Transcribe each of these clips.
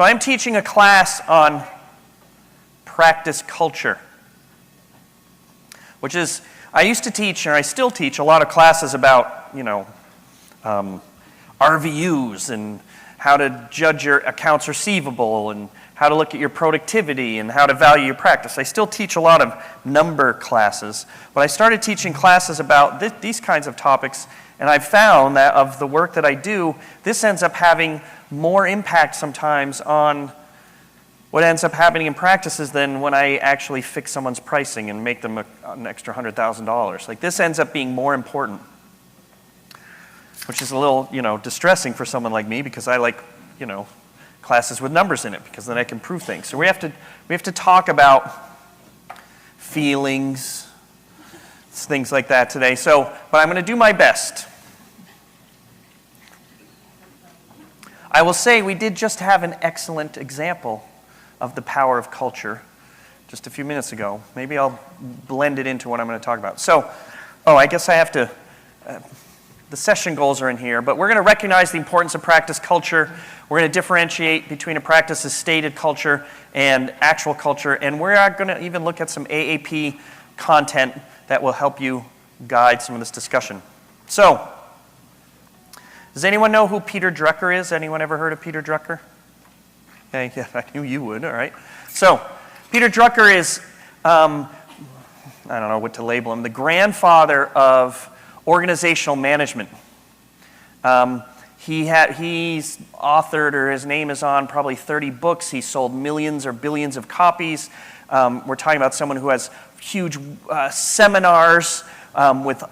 So I'm teaching a class on practice culture, which is, I used to teach, and I still teach, a lot of classes about, RVUs and how to judge your accounts receivable and how to look at your productivity and how to value your practice. I still teach a lot of number classes, but I started teaching classes about these kinds of topics, and I've found that of the work that I do, this ends up having more impact sometimes on what ends up happening in practices than when I actually fix someone's pricing and make them an extra $100,000. Like, this ends up being more important, which is a little, distressing for someone like me, because I like, classes with numbers in it, because then I can prove things. So we have to talk about feelings, things like that today. But I'm going to do my best. I will say we did just have an excellent example of the power of culture just a few minutes ago. Maybe I'll blend it into what I'm going to talk about. I guess I have to, the session goals are in here, but we're going to recognize the importance of practice culture. We're going to differentiate between a practice's stated culture and actual culture, and we're going to even look at some AAP content that will help you guide some of this discussion. So, does anyone know who Peter Drucker is? Anyone ever heard of Peter Drucker? Okay, yeah, I knew you would, all right. So, Peter Drucker is, I don't know what to label him, the grandfather of organizational management. He's authored, or his name is on probably 30 books. He sold millions or billions of copies. We're talking about someone who has huge seminars with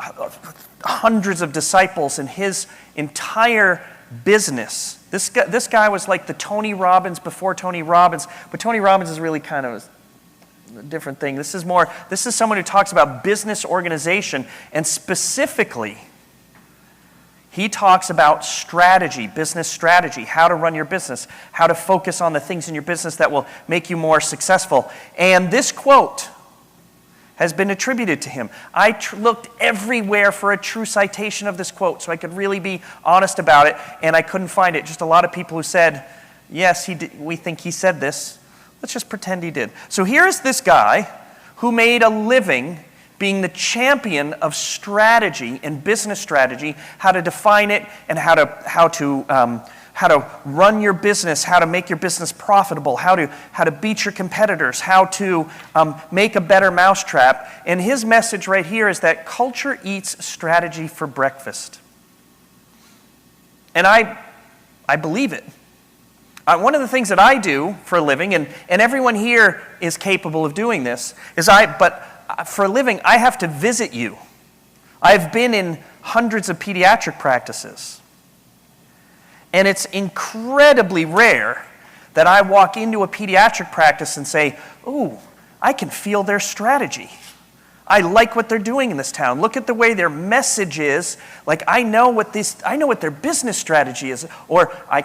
hundreds of disciples, and his entire business. This guy was like the Tony Robbins before Tony Robbins, but Tony Robbins is really kind of a different thing. This is someone who talks about business organization, and specifically, he talks about strategy, business strategy, how to run your business, how to focus on the things in your business that will make you more successful. And this quote has been attributed to him. I looked everywhere for a true citation of this quote so I could really be honest about it, and I couldn't find it. Just a lot of people who said, yes, he did, we think he said this. Let's just pretend he did. So here's this guy who made a living being the champion of strategy and business strategy, how to define it and how to run your business, how to make your business profitable, how to beat your competitors, how to make a better mousetrap. And his message right here is that culture eats strategy for breakfast. And I believe it. One of the things that I do for a living, and everyone here is capable of doing this, but for a living, I have to visit you. I've been in hundreds of pediatric practices. And it's incredibly rare that I walk into a pediatric practice and say, ooh, I can feel their strategy. I like what they're doing in this town. Look at the way their message is. Like, I know what their business strategy is. I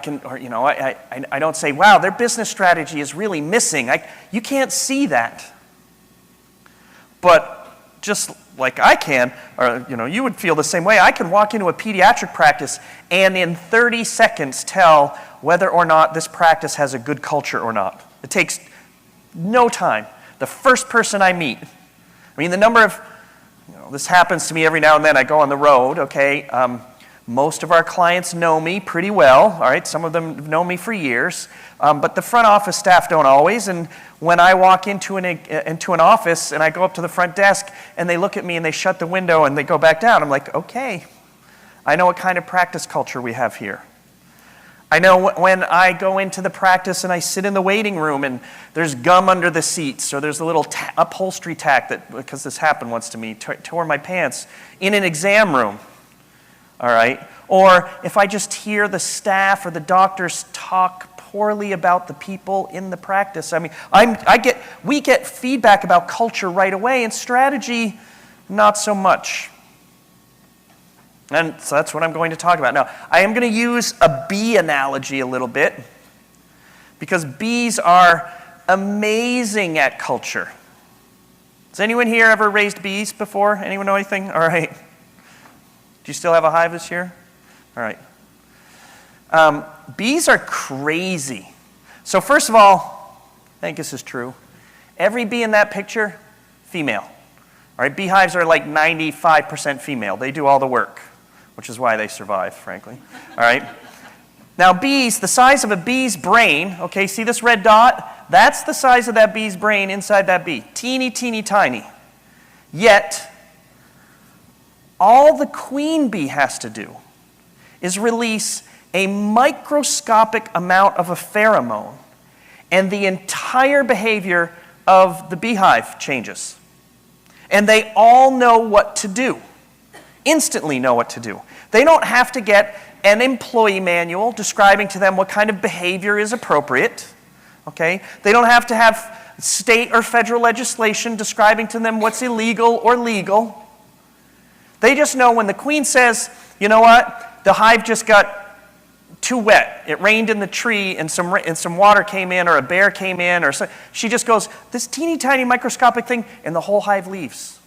don't say, wow, their business strategy is really missing. You can't see that. But just like I can, or you would feel the same way, I can walk into a pediatric practice and in 30 seconds tell whether or not this practice has a good culture or not. It takes no time. The first person I meet, the number of, this happens to me every now and then. I go on the road, okay? Most of our clients know me pretty well, all right? Some of them have known me for years, but the front office staff don't always. And when I walk into an office and I go up to the front desk and they look at me and they shut the window and they go back down, I'm like, okay, I know what kind of practice culture we have here. I know when I go into the practice and I sit in the waiting room and there's gum under the seats, or there's a little upholstery tack because this happened once to me, tore my pants in an exam room. All right? Or if I just hear the staff or the doctors talk poorly about the people in the practice. We get feedback about culture right away, and strategy, not so much. And so that's what I'm going to talk about. Now, I am going to use a bee analogy a little bit, because bees are amazing at culture. Has anyone here ever raised bees before? Anyone know anything? All right. Do you still have a hive this year? All right. Bees are crazy. So first of all, I think this is true. Every bee in that picture, female. All right, beehives are like 95% female. They do all the work, which is why they survive, frankly. All right. Now bees, the size of a bee's brain, okay, see this red dot? That's the size of that bee's brain inside that bee. Teeny, teeny, tiny. Yet, all the queen bee has to do is release a microscopic amount of a pheromone, and the entire behavior of the beehive changes. And they all know what to do, instantly know what to do. They don't have to get an employee manual describing to them what kind of behavior is appropriate. Okay? They don't have to have state or federal legislation describing to them what's illegal or legal. They just know when the queen says, you know what, the hive just got too wet. It rained in the tree and some water came in, or a bear came in, or so. She just goes, this teeny tiny microscopic thing, and the whole hive leaves.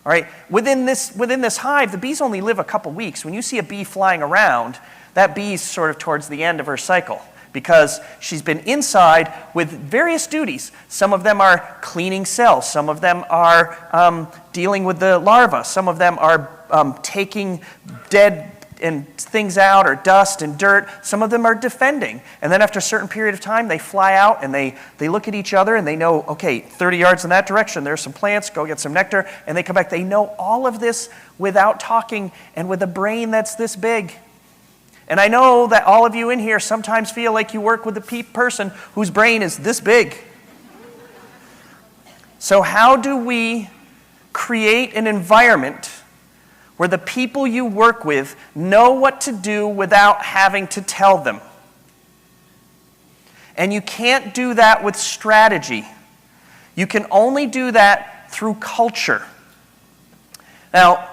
All right, within this hive, the bees only live a couple weeks. When you see a bee flying around, that bee's sort of towards the end of her cycle because she's been inside with various duties. Some of them are cleaning cells. Some of them are dealing with the larvae. Some of them are taking dead and things out, or dust and dirt. Some of them are defending. And then after a certain period of time, they fly out and they look at each other and they know, okay, 30 yards in that direction, there's some plants, go get some nectar, and they come back. They know all of this without talking and with a brain that's this big. And I know that all of you in here sometimes feel like you work with a person whose brain is this big. So how do we create an environment where the people you work with know what to do without having to tell them? And you can't do that with strategy. You can only do that through culture. Now,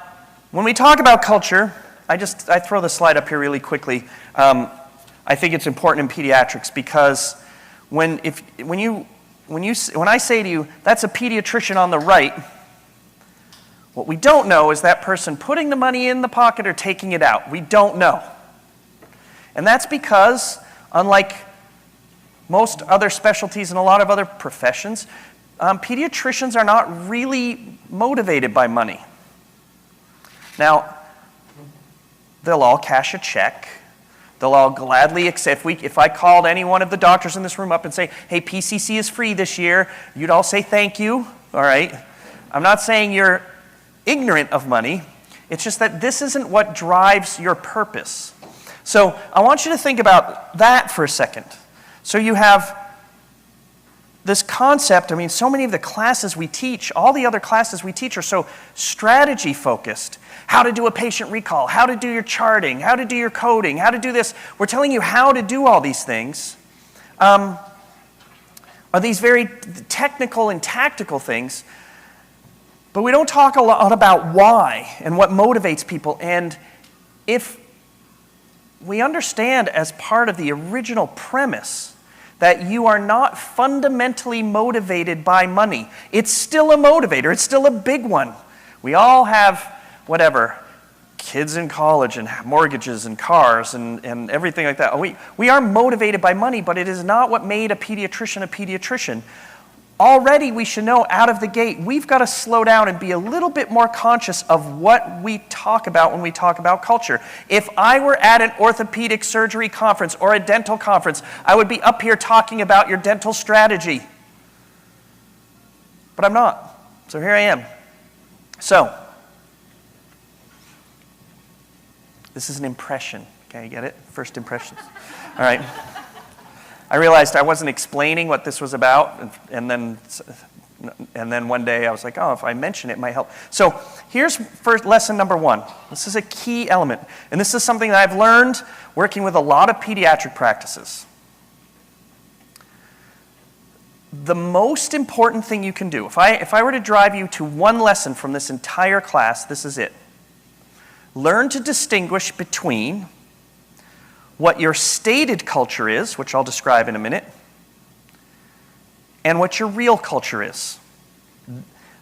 when we talk about culture, I throw the slide up here really quickly. I think it's important in pediatrics because when I say to you, that's a pediatrician on the right, what we don't know is that person putting the money in the pocket or taking it out. We don't know. And that's because, unlike most other specialties and a lot of other professions, pediatricians are not really motivated by money. Now, they'll all cash a check. They'll all gladly accept. If I called any one of the doctors in this room up and say, hey, PCC is free this year, you'd all say thank you, all right? I'm not saying you're ignorant of money. It's just that this isn't what drives your purpose. So I want you to think about that for a second. So you have this concept. I mean, so many of the classes we teach, all the other classes we teach are so strategy focused. How to do a patient recall, how to do your charting, how to do your coding, how to do this. We're telling you how to do all these things. Are these very technical and tactical things. But we don't talk a lot about why and what motivates people. And if we understand as part of the original premise that you are not fundamentally motivated by money, it's still a motivator. It's still a big one. We all have, kids in college and mortgages and cars and everything like that. We are motivated by money, but it is not what made a pediatrician. Already we should know out of the gate, we've got to slow down and be a little bit more conscious of what we talk about when we talk about culture. If I were at an orthopedic surgery conference or a dental conference, I would be up here talking about your dental strategy. But I'm not. So here I am. So, this is an impression. Okay, you get it? First impressions. All right. I realized I wasn't explaining what this was about, and then one day I was like, oh, if I mention it, it might help. So here's first lesson number one. This is a key element, and this is something that I've learned working with a lot of pediatric practices. The most important thing you can do, if I were to drive you to one lesson from this entire class, this is it. Learn to distinguish between what your stated culture is, which I'll describe in a minute, and what your real culture is.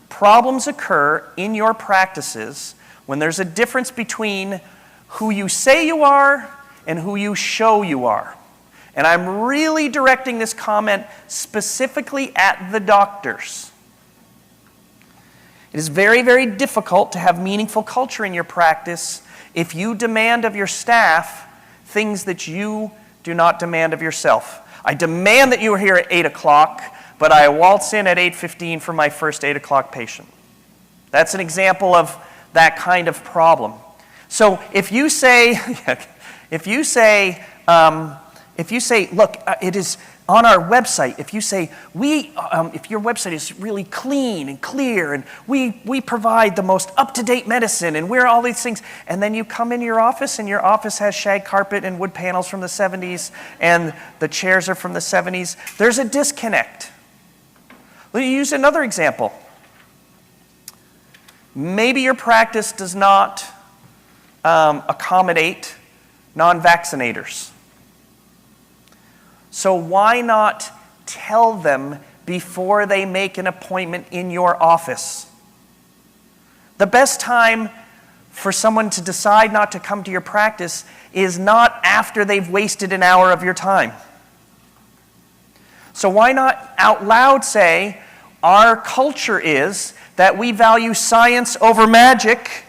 Problems occur in your practices when there's a difference between who you say you are and who you show you are. And I'm really directing this comment specifically at the doctors. It is very, very difficult to have meaningful culture in your practice if you demand of your staff things that you do not demand of yourself. I demand that you are here at 8 o'clock, but I waltz in at 8:15 for my first 8 o'clock patient. That's an example of that kind of problem. So if you say, look, it is on our website. If you say, if your website is really clean and clear, and we provide the most up-to-date medicine, and we're all these things, and then you come into your office, and your office has shag carpet and wood panels from the 70s, and the chairs are from the 70s, there's a disconnect. Let me use another example. Maybe your practice does not accommodate non-vaccinators. So why not tell them before they make an appointment in your office? The best time for someone to decide not to come to your practice is not after they've wasted an hour of your time. So why not out loud say, our culture is that we value science over magic,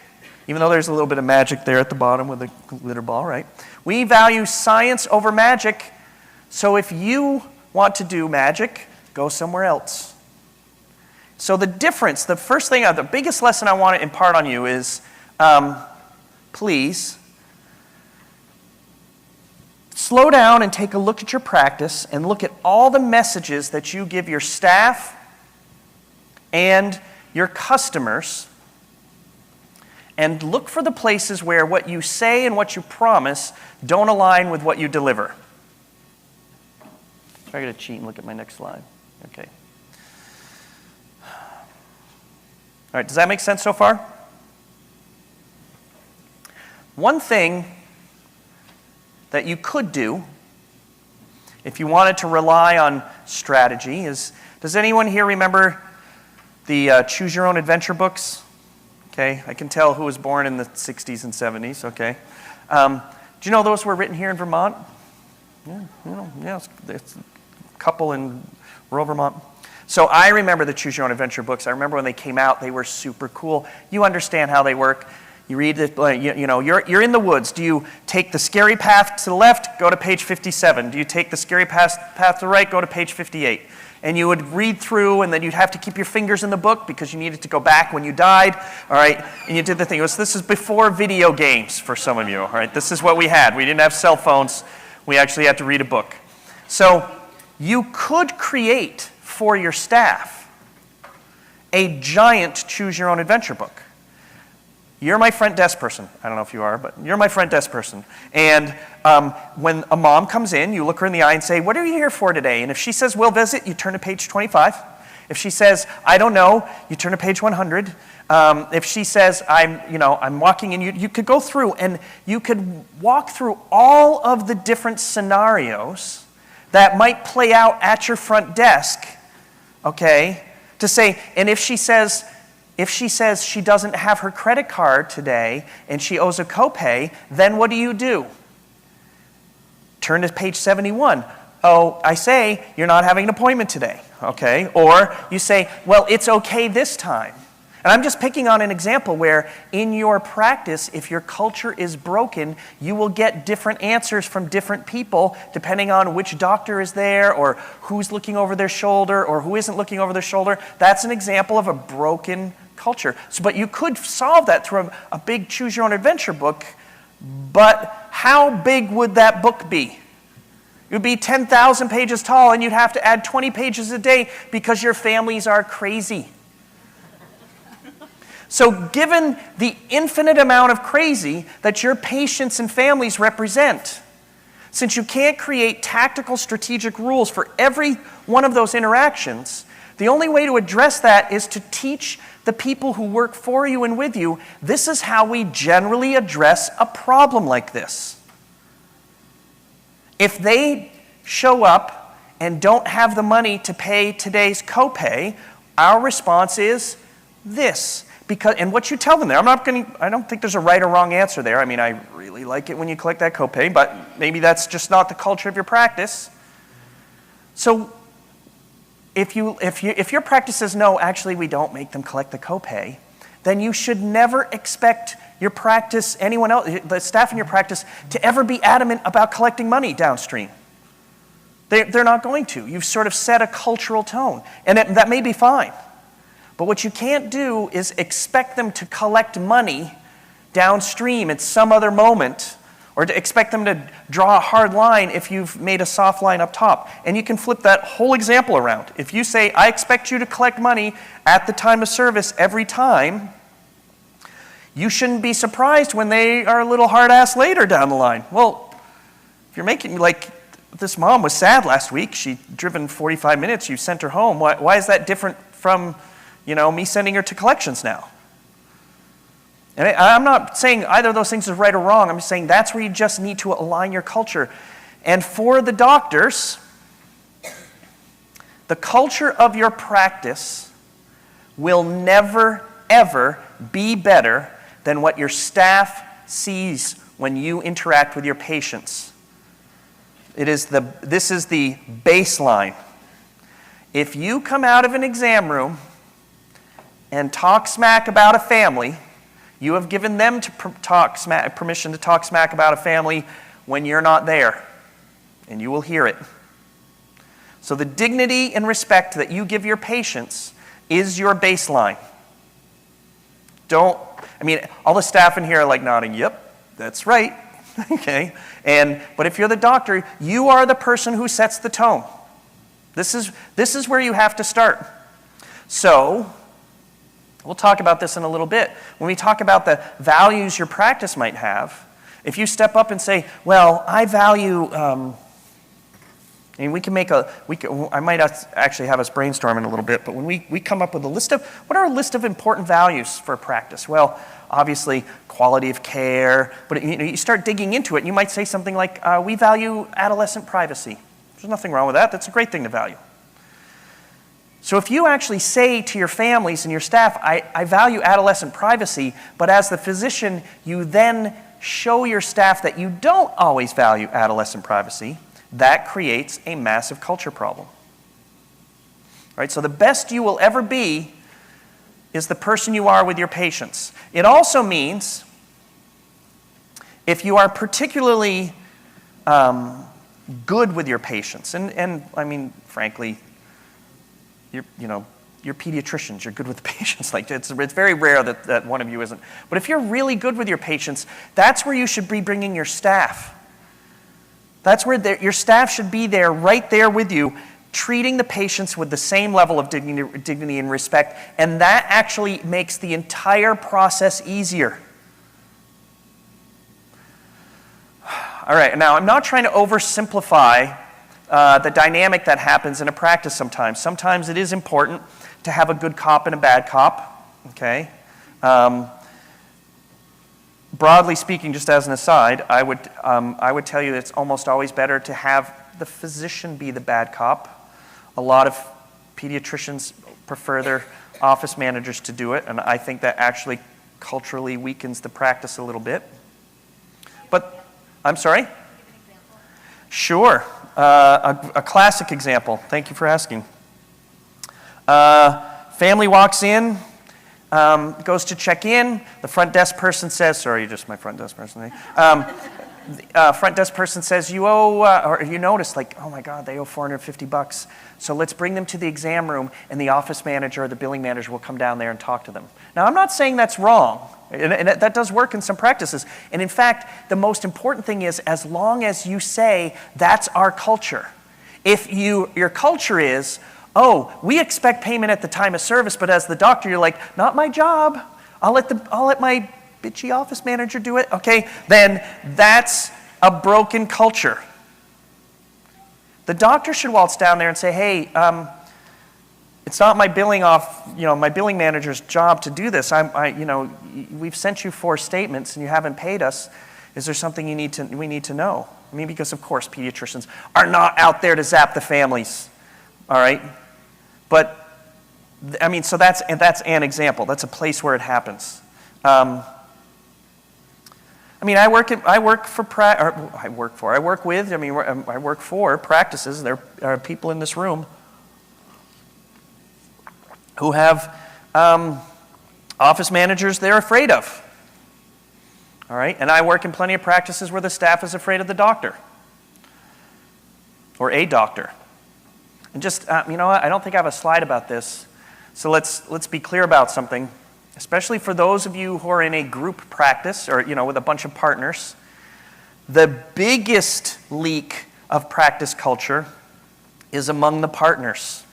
even though there's a little bit of magic there at the bottom with the glitter ball, right? We value science over magic, so if you want to do magic, go somewhere else. So the difference, the first thing, the biggest lesson I want to impart on you is, please, slow down and take a look at your practice and look at all the messages that you give your staff and your customers, and look for the places where what you say and what you promise don't align with what you deliver. So I got to cheat and look at my next slide. Okay. All right, does that make sense so far? One thing that you could do if you wanted to rely on strategy is, does anyone here remember the Choose Your Own Adventure books? Okay, I can tell who was born in the 60s and 70s, okay. Do you know those were written here in Vermont? Yeah, it's a couple in rural Vermont. So I remember the Choose Your Own Adventure books. I remember when they came out, they were super cool. You understand how they work. You read it, you're in the woods. Do you take the scary path to the left, go to page 57? Do you take the scary path to the right, go to page 58? And you would read through, and then you'd have to keep your fingers in the book because you needed to go back when you died, all right? And you did the thing. This is before video games for some of you, all right? This is what we had. We didn't have cell phones. We actually had to read a book. So you could create for your staff a giant Choose Your Own Adventure book. You're my front desk person. I don't know if you are, but you're my front desk person. And when a mom comes in, you look her in the eye and say, what are you here for today? And if she says, we'll visit, you turn to page 25. If she says, I don't know, you turn to page 100. If she says, I'm walking in, you could go through and you could walk through all of the different scenarios that might play out at your front desk, okay, to say, and if she says she doesn't have her credit card today and she owes a copay, then what do? Turn to page 71. Oh, I say, you're not having an appointment today, okay? Or you say, well, it's okay this time. And I'm just picking on an example where in your practice, if your culture is broken, you will get different answers from different people depending on which doctor is there or who's looking over their shoulder or who isn't looking over their shoulder. That's an example of a broken culture. But you could solve that through a big Choose Your Own Adventure book, but how big would that book be? It would be 10,000 pages tall, and you'd have to add 20 pages a day because your families are crazy. So given the infinite amount of crazy that your patients and families represent, since you can't create tactical strategic rules for every one of those interactions, the only way to address that is to teach the people who work for you and with you, this is how we generally address a problem like this. If they show up and don't have the money to pay today's copay, our response is this. and what you tell them there, I don't think there's a right or wrong answer there. I mean, I really like it when you collect that copay, but maybe that's just not the culture of your practice. So if your practice says, no, actually we don't make them collect the copay, then you should never expect your practice, anyone else, the staff in your practice, to ever be adamant about collecting money downstream. They're not going to. You've sort of set a cultural tone, and that may be fine. But what you can't do is expect them to collect money downstream at some other moment, or to expect them to draw a hard line if you've made a soft line up top. And you can flip that whole example around. If you say, I expect you to collect money at the time of service every time, you shouldn't be surprised when they are a little hard-ass later down the line. Well, if you're making, like, this mom was sad last week. She'd driven 45 minutes. You sent her home. Why is that different from, me sending her to collections now? And I'm not saying either of those things is right or wrong. I'm just saying that's where you just need to align your culture. And for the doctors, the culture of your practice will never, ever be better than what your staff sees when you interact with your patients. This is the baseline. If you come out of an exam room and talk smack about a family, you have given them permission to talk smack about a family when you're not there, and you will hear it. So the dignity and respect that you give your patients is your baseline. All the staff in here are like nodding, yep, that's right, okay. But if you're the doctor, you are the person who sets the tone. This is where you have to start. So, we'll talk about this in a little bit. When we talk about the values your practice might have, if you step up and say, well, I value, I might actually have us brainstorm in a little bit, but when we come up with what are a list of important values for a practice? Well, obviously, quality of care, but you start digging into it, and you might say something like, we value adolescent privacy. There's nothing wrong with that. That's a great thing to value. So if you actually say to your families and your staff, I value adolescent privacy, but as the physician, you then show your staff that you don't always value adolescent privacy, that creates a massive culture problem. Right? So the best you will ever be is the person you are with your patients. It also means if you are particularly good with your patients, and I mean, frankly, you're pediatricians, you're good with the patients. Like it's very rare that one of you isn't. But if you're really good with your patients, that's where you should be bringing your staff. That's where your staff should be there, right there with you, treating the patients with the same level of dignity and respect, and that actually makes the entire process easier. All right, now I'm not trying to oversimplify the dynamic that happens in a practice sometimes. Sometimes it is important to have a good cop and a bad cop, okay? Broadly speaking, just as an aside, I would tell you that it's almost always better to have the physician be the bad cop. A lot of pediatricians prefer their office managers to do it, and I think that actually culturally weakens the practice a little bit. But, I'm sorry? Sure. A classic example. Thank you for asking. Family walks in, goes to check in. The front desk person says, sorry, you're just my front desk person. Front desk person says, you owe, or you notice, like, oh my God, they owe $450. So let's bring them to the exam room, and the office manager or the billing manager will come down there and talk to them. Now, I'm not saying that's wrong, and that does work in some practices. And in fact, the most important thing is, as long as you say, that's our culture. If your culture is, oh, we expect payment at the time of service, but as the doctor, you're like, not my job. I'll let my bitchy office manager do it. Okay, then that's a broken culture. The doctor should waltz down there and say, hey, it's not my my billing manager's job to do this. We've sent you 4 statements and you haven't paid us. Is there something we need to know? I mean, because of course pediatricians are not out there to zap the families, all right? But I mean, so that's an example. That's a place where it happens. I work for practices. There are people in this room who have office managers they're afraid of. All right? And I work in plenty of practices where the staff is afraid of the doctor or a doctor. And just, you know what? I don't think I have a slide about this. So let's be clear about something, especially for those of you who are in a group practice or, with a bunch of partners. The biggest leak of practice culture is among the partners.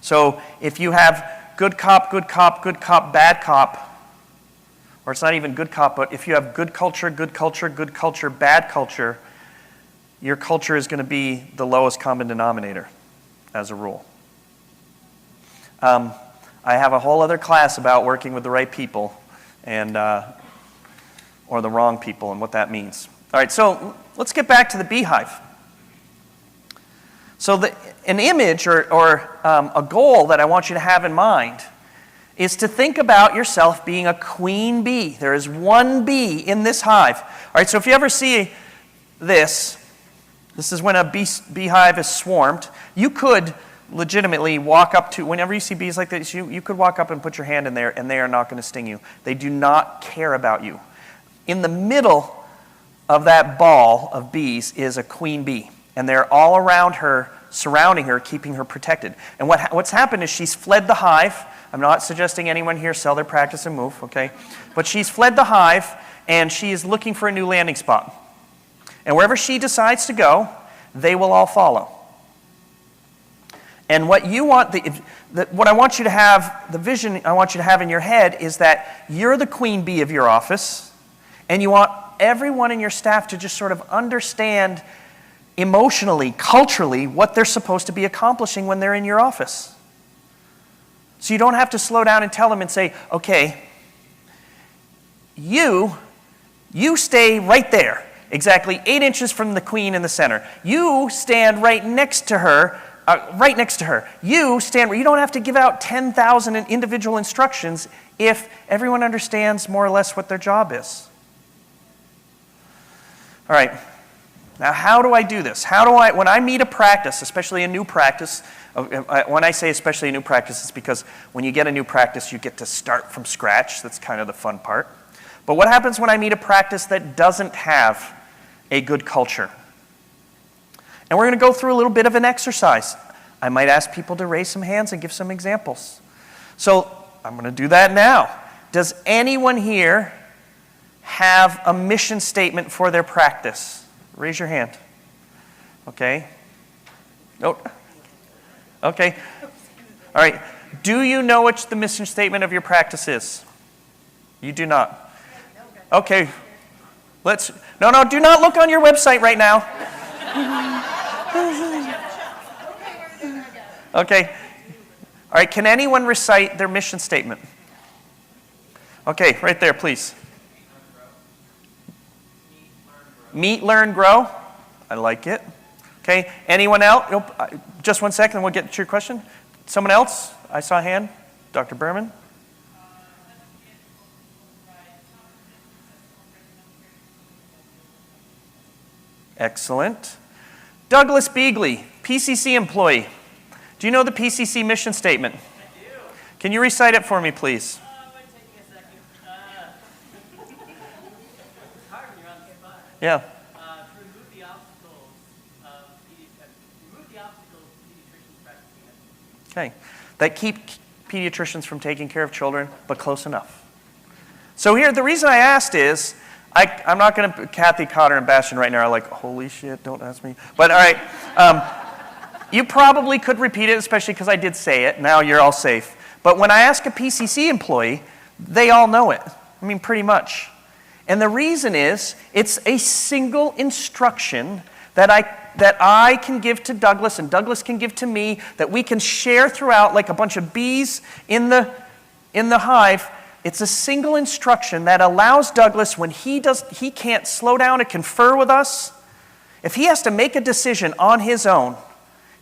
So if you have good cop, bad cop, or it's not even good cop, but if you have good culture, bad culture, your culture is going to be the lowest common denominator as a rule. I have a whole other class about working with the right people and or the wrong people and what that means. All right, so let's get back to the beehive. So an image or a goal that I want you to have in mind is to think about yourself being a queen bee. There is one bee in this hive. All right, so if you ever see this is when a beehive is swarmed. You could legitimately walk up to, whenever you see bees like this, you could walk up and put your hand in there and they are not going to sting you. They do not care about you. In the middle of that ball of bees is a queen bee, and they're all around her, surrounding her, keeping her protected. And what's happened is she's fled the hive. I'm not suggesting anyone here sell their practice and move, okay? But she's fled the hive, and she is looking for a new landing spot. And wherever she decides to go, they will all follow. And what you want, what I want you to have, the vision I want you to have in your head is that you're the queen bee of your office, and you want everyone in your staff to just sort of understand emotionally, culturally, what they're supposed to be accomplishing when they're in your office. So you don't have to slow down and tell them and say, okay, you stay right there, exactly 8 inches from the queen in the center. You stand right next to her. You stand where you don't have to give out 10,000 individual instructions if everyone understands more or less what their job is. All right. Now, how do I do this? When I meet a practice, especially a new practice, when I say especially a new practice, it's because when you get a new practice, you get to start from scratch. That's kind of the fun part. But what happens when I meet a practice that doesn't have a good culture? And we're going to go through a little bit of an exercise. I might ask people to raise some hands and give some examples. So I'm going to do that now. Does anyone here have a mission statement for their practice? Raise your hand. Okay. Nope. Okay. All right. Do you know what the mission statement of your practice is? You do not. Okay. No, do not look on your website right now. Okay. All right, can anyone recite their mission statement? Okay, right there, please. Meet, learn, grow. I like it. Okay, anyone else? Just 1 second, and we'll get to your question. Someone else? I saw a hand. Dr. Berman. Excellent. Douglas Beagley, PCC employee. Do you know the PCC mission statement? I do. Can you recite it for me, please? It might take me a second. It's hard when you're on the spot. Yeah. To remove the obstacles of pediatricians practicing it. Okay. That keep pediatricians from taking care of children, but close enough. So here, the reason I asked is, I'm not going to, Kathy, Cotter, and Bastian right now are like, holy shit, don't ask me. But all right, you probably could repeat it, especially because I did say it. Now you're all safe. But when I ask a PCC employee, they all know it. I mean, pretty much. And the reason is, it's a single instruction that I can give to Douglas, and Douglas can give to me, that we can share throughout like a bunch of bees in the hive. It's a single instruction that allows Douglas, when he can't slow down and confer with us, if he has to make a decision on his own,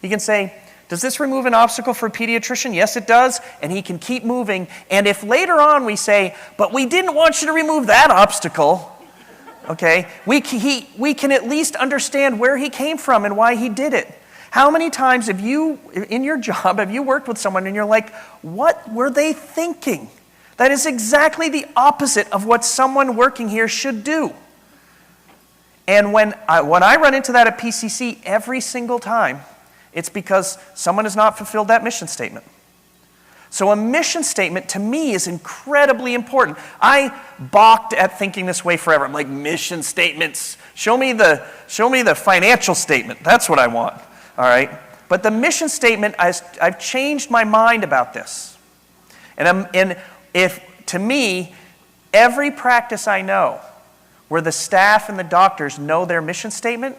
he can say, Does this remove an obstacle for a pediatrician? Yes, it does, and he can keep moving. And if later on we say, but we didn't want you to remove that obstacle, okay, we can at least understand where he came from and why he did it. How many times have you, in your job, have you worked with someone and you're like, what were they thinking? That is exactly the opposite of what someone working here should do. And when I run into that at PCC every single time, it's because someone has not fulfilled that mission statement. So a mission statement to me is incredibly important. I balked at thinking this way forever. I'm like, mission statements, show me the financial statement. That's what I want, all right? But the mission statement, I've changed my mind about this. And if to me, every practice I know where the staff and the doctors know their mission statement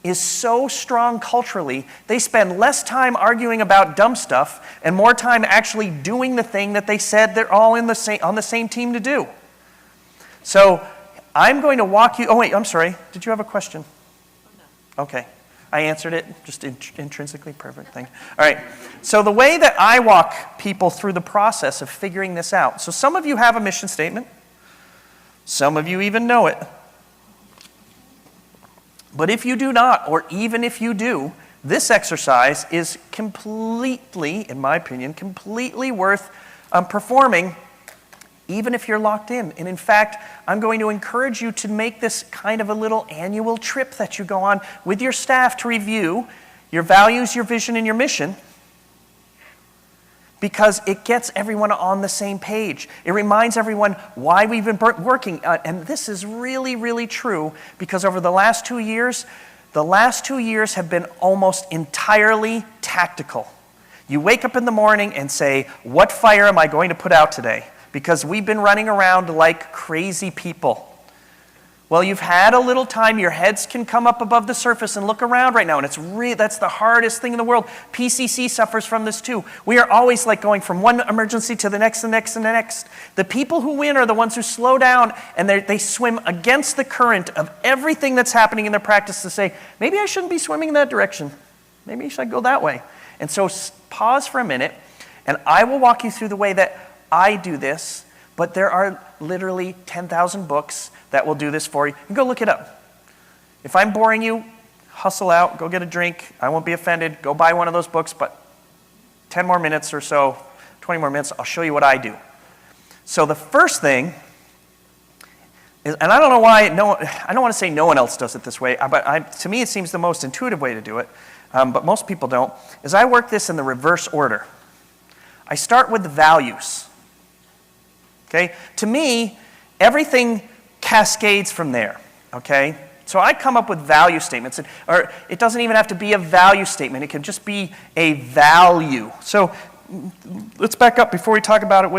is so strong culturally, they spend less time arguing about dumb stuff and more time actually doing the thing that they said they're all on the same team to do. So I'm going to walk you, oh wait, I'm sorry, did you have a question? Okay, I answered it, just intrinsically perfect, thank you. All right, so the way that I walk people through the process of figuring this out, so some of you have a mission statement, some of you even know it. But if you do not, or even if you do, this exercise is completely, in my opinion, completely worth performing, even if you're locked in. And in fact, I'm going to encourage you to make this kind of a little annual trip that you go on with your staff to review your values, your vision, and your mission, because it gets everyone on the same page. It reminds everyone why we've been working. And this is really, really true, because over the last 2 years have been almost entirely tactical. You wake up in the morning and say, what fire am I going to put out today? Because we've been running around like crazy people. Well, you've had a little time, your heads can come up above the surface and look around right now, and that's the hardest thing in the world. PCC suffers from this too. We are always like going from one emergency to the next, the next, and the next. The people who win are the ones who slow down, and they swim against the current of everything that's happening in their practice to say, maybe I shouldn't be swimming in that direction. Maybe I should go that way. And so pause for a minute, and I will walk you through the way that I do this, but there are literally 10,000 books that will do this for you. You go look it up. If I'm boring you, hustle out, go get a drink. I won't be offended. Go buy one of those books, but 10 more minutes or so, 20 more minutes, I'll show you what I do. So the first thing is, and I don't know why, I don't want to say no one else does it this way, but to me it seems the most intuitive way to do it, but most people don't, is I work this in the reverse order. I start with the values. Okay? To me, everything cascades from there. Okay? So I come up with value statements, or it doesn't even have to be a value statement. It can just be a value. So let's back up before we talk about it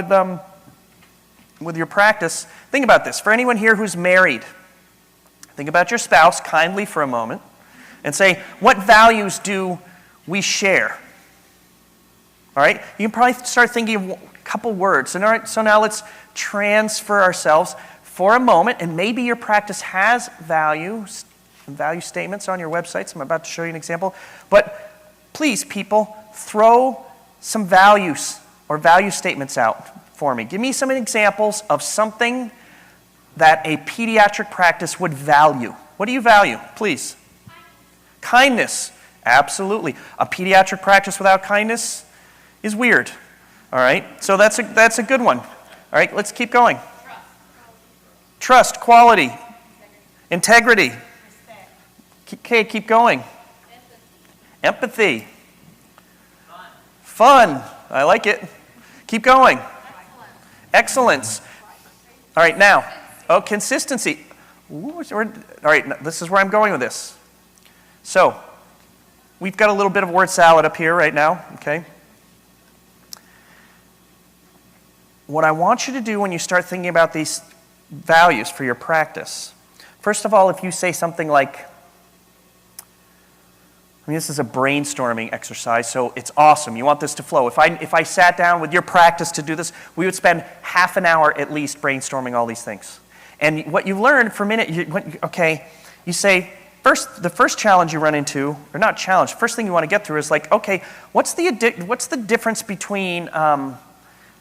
with your practice. Think about this. For anyone here who's married, think about your spouse kindly for a moment and say, what values do we share? All right? You can probably start thinking of a couple words. So now let's transfer ourselves for a moment, and maybe your practice has values and value statements on your websites. I'm about to show you an example. But please, people, throw some values or value statements out for me. Give me some examples of something that a pediatric practice would value. What do you value? Please. Kindness. Absolutely. A pediatric practice without kindness is weird. All right? So that's a good one. All right, let's keep going. Trust, quality, integrity. Okay, keep going. Empathy. Fun. I like it. Keep going. Excellence. All right, now, consistency. All right, this is where I'm going with this. So, we've got a little bit of word salad up here right now, okay? What I want you to do when you start thinking about these values for your practice, first of all, if you say something like, this is a brainstorming exercise, so it's awesome. You want this to flow. If I sat down with your practice to do this, we would spend half an hour at least brainstorming all these things. And what you learn for a minute, you say, the first challenge you run into, or not challenge, first thing you want to get through is like, okay, what's the difference between,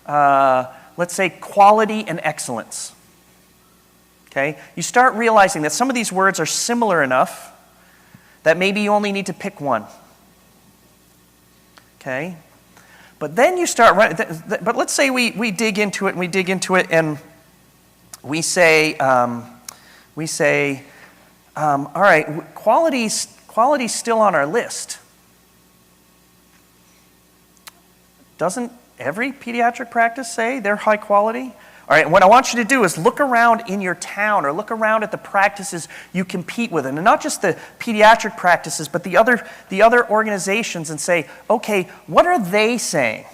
let's say, quality and excellence? Okay, you start realizing that some of these words are similar enough that maybe you only need to pick one. Okay, but then you start running. But let's say we dig into it and we say, all right, quality's still on our list. Doesn't every pediatric practice say they're high quality? All right, what I want you to do is look around in your town or look around at the practices you compete with, and not just the pediatric practices, but the other organizations, and say, okay, what are they saying?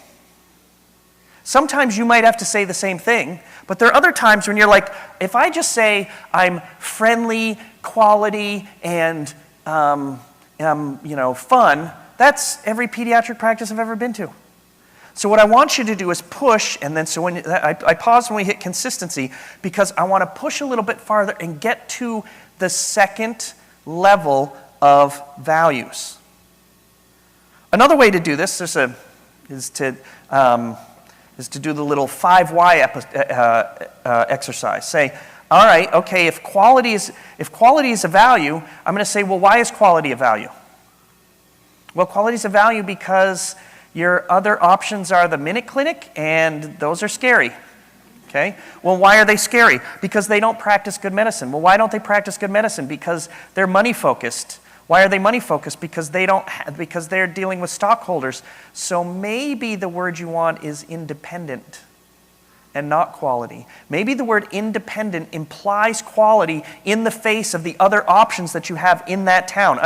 Sometimes you might have to say the same thing, but there are other times when you're like, if I just say I'm friendly, quality, and fun, that's every pediatric practice I've ever been to. So what I want you to do is push, and then so when I pause when we hit consistency, because I want to push a little bit farther and get to the second level of values. Another way to do this is to do the little 5 why exercise. Say, all right, okay, if quality is a value, I'm going to say, well, why is quality a value? Well, quality is a value because your other options are the Minute Clinic, and those are scary. Okay? Well, why are they scary? Because they don't practice good medicine. Well, why don't they practice good medicine? Because they're money focused. Why are they money focused? Because because they're dealing with stockholders. So maybe the word you want is independent and not quality. Maybe the word independent implies quality in the face of the other options that you have in that town.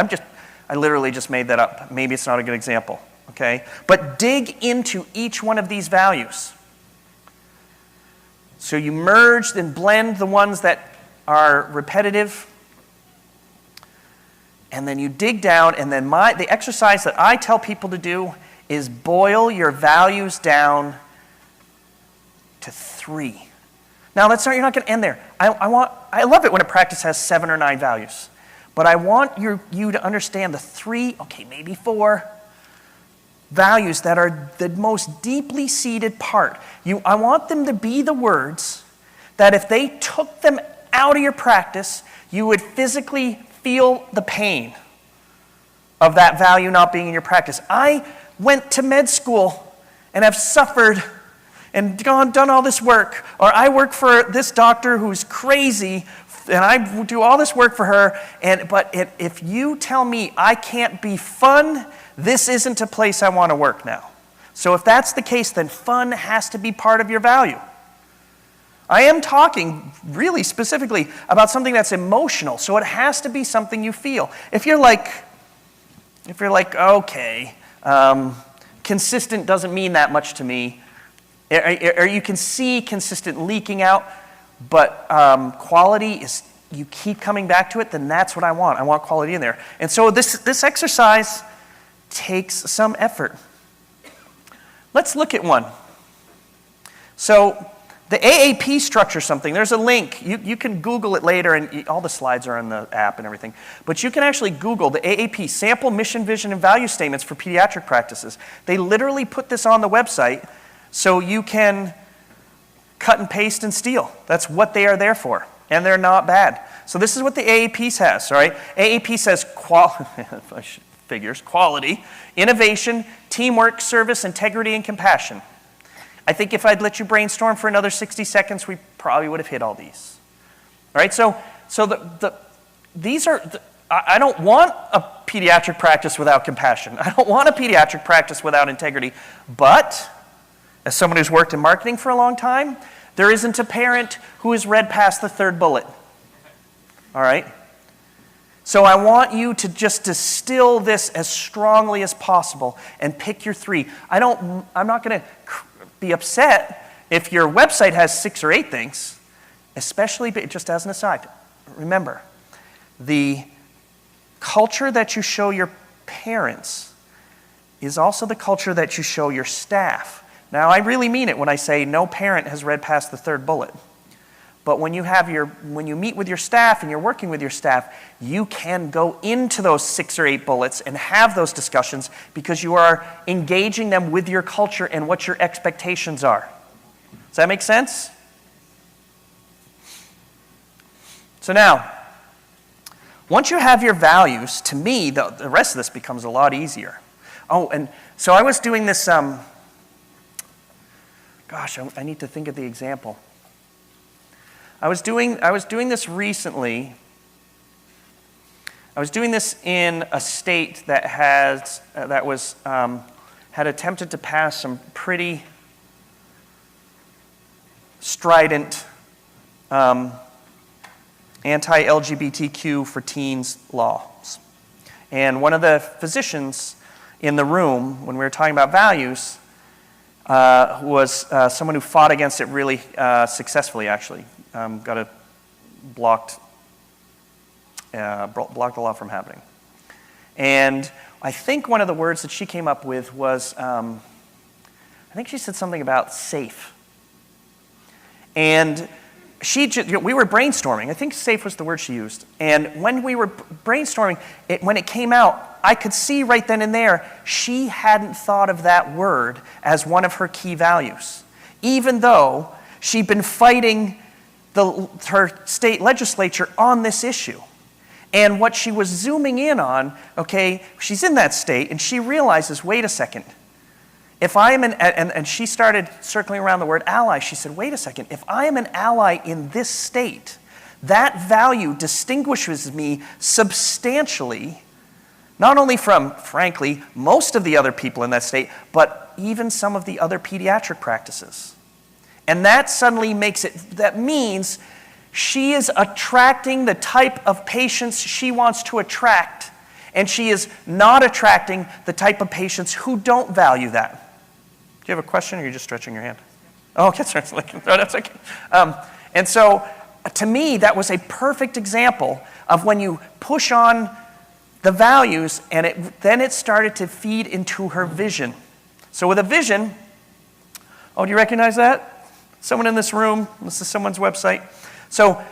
I literally just made that up. Maybe it's not a good example. Okay? But dig into each one of these values. So you merge and blend the ones that are repetitive, and then you dig down, and then the exercise that I tell people to do is boil your values down to 3. Now, you're not going to end there. I love it when a practice has 7 or 9 values, but I want you to understand the 3, okay, maybe 4 values that are the most deeply seated part. I want them to be the words that if they took them out of your practice, you would physically feel the pain of that value not being in your practice. I went to med school and have suffered and done all this work, or I work for this doctor who's crazy and I do all this work for her, but if you tell me I can't be fun, this isn't a place I want to work now. So if that's the case, then fun has to be part of your value. I am talking really specifically about something that's emotional, so it has to be something you feel. If you're like, okay, consistent doesn't mean that much to me, or you can see consistent leaking out, but quality is, you keep coming back to it, then that's what I want. I want quality in there. And so this exercise takes some effort. Let's look at one. So the AAP structure something. There's a link. You can Google it later, and all the slides are in the app and everything. But you can actually Google the AAP, Sample Mission, Vision, and Value Statements for Pediatric Practices. They literally put this on the website so you can cut and paste and steal. That's what they are there for, and they're not bad. So this is what the AAP has, all right? AAP says quality, innovation, teamwork, service, integrity, and compassion. I think if I'd let you brainstorm for another 60 seconds, we probably would have hit all these. All right, so these are, I don't want a pediatric practice without compassion. I don't want a pediatric practice without integrity. But, as someone who's worked in marketing for a long time, there isn't a parent who has read past the 3rd bullet. All right? So I want you to just distill this as strongly as possible and pick your 3. I'm not going to be upset if your website has 6 or 8 things, especially just as an aside. Remember, the culture that you show your parents is also the culture that you show your staff. Now, I really mean it when I say no parent has read past the 3rd bullet. But when you meet with your staff and you're working with your staff, you can go into those 6 or 8 bullets and have those discussions because you are engaging them with your culture and what your expectations are. Does that make sense? So now, once you have your values, to me, the rest of this becomes a lot easier. Oh, and so I was doing this, I need to think of the example. I was doing this recently. I was doing this in a state that had attempted to pass some pretty strident anti-LGBTQ for teens laws. And one of the physicians in the room, when we were talking about values, was someone who fought against it really successfully, actually. Got it blocked the law from happening. And I think one of the words that she came up with was, I think she said something about safe. And we were brainstorming. I think safe was the word she used. And when we were brainstorming, when it came out, I could see right then and there, she hadn't thought of that word as one of her key values, even though she'd been fighting her state legislature on this issue. And what she was zooming in on, okay, she's in that state, and she realizes, wait a second, if I am and she started circling around the word ally, she said, wait a second, if I am an ally in this state, that value distinguishes me substantially, not only from, frankly, most of the other people in that state, but even some of the other pediatric practices. And that suddenly that means she is attracting the type of patients she wants to attract, and she is not attracting the type of patients who don't value that. Do you have a question, or are you just stretching your hand? Oh, okay, sorry. No, that's okay. And so, to me, that was a perfect example of when you push on the values, and then it started to feed into her vision. So with a vision, do you recognize that? Someone in this room, this is someone's website. So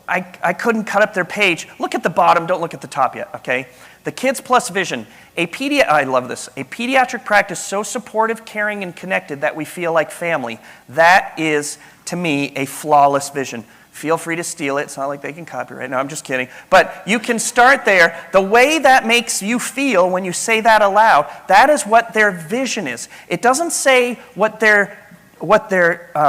I couldn't cut up their page. Look at the bottom, don't look at the top yet, okay? The Kids Plus Vision. I love this. A pediatric practice so supportive, caring, and connected that we feel like family. That is, to me, a flawless vision. Feel free to steal it. It's not like they can copyright. No, I'm just kidding. But you can start there. The way that makes you feel when you say that aloud, that is what their vision is. It doesn't say what their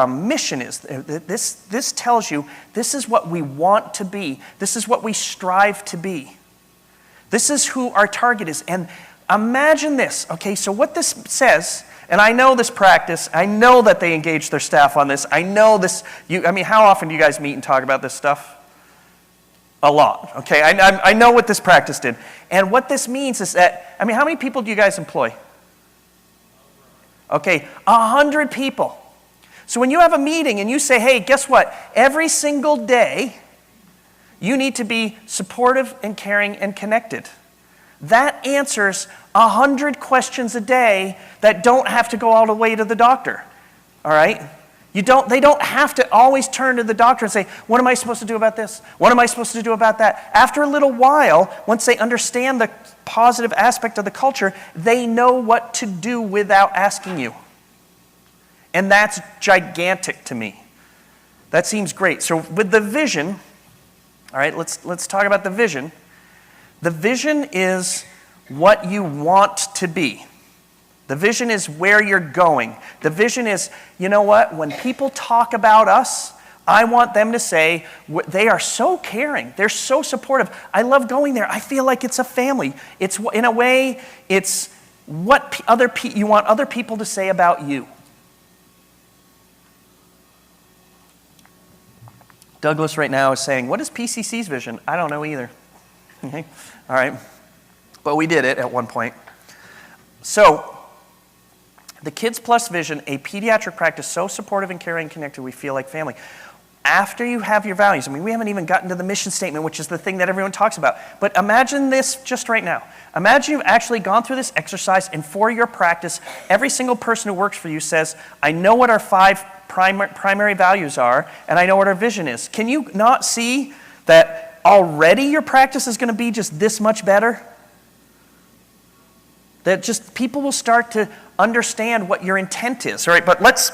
mission is. This tells you this is what we want to be. This is what we strive to be. This is who our target is. And imagine this. Okay, so what this says, and I know this practice, I know that they engage their staff on this. I know this. How often do you guys meet and talk about this stuff? A lot. Okay, I know what this practice did. And what this means is that, how many people do you guys employ? Okay, 100 people. So when you have a meeting and you say, hey, guess what? Every single day, you need to be supportive and caring and connected. That answers 100 questions a day that don't have to go all the way to the doctor. All right? They don't have to always turn to the doctor and say, what am I supposed to do about this? What am I supposed to do about that? After a little while, once they understand the positive aspect of the culture, they know what to do without asking you. And that's gigantic to me. That seems great. So with the vision, all right, let's talk about the vision. The vision is what you want to be. The vision is where you're going. The vision is, you know what, when people talk about us, I want them to say, they are so caring. They're so supportive. I love going there. I feel like it's a family. It's, in a way, it's what you want other people to say about you. Douglas right now is saying, what is PCC's vision? I don't know either. Okay, all right. But we did it at one point. So, the Kids Plus Vision, a pediatric practice so supportive and caring and connected we feel like family. After you have your values, we haven't even gotten to the mission statement, which is the thing that everyone talks about. But imagine this just right now. Imagine you've actually gone through this exercise, and for your practice, every single person who works for you says, I know what our 5 primary values are, and I know what our vision is. Can you not see that already your practice is going to be just this much better? That just people will start to understand what your intent is. All right, but let's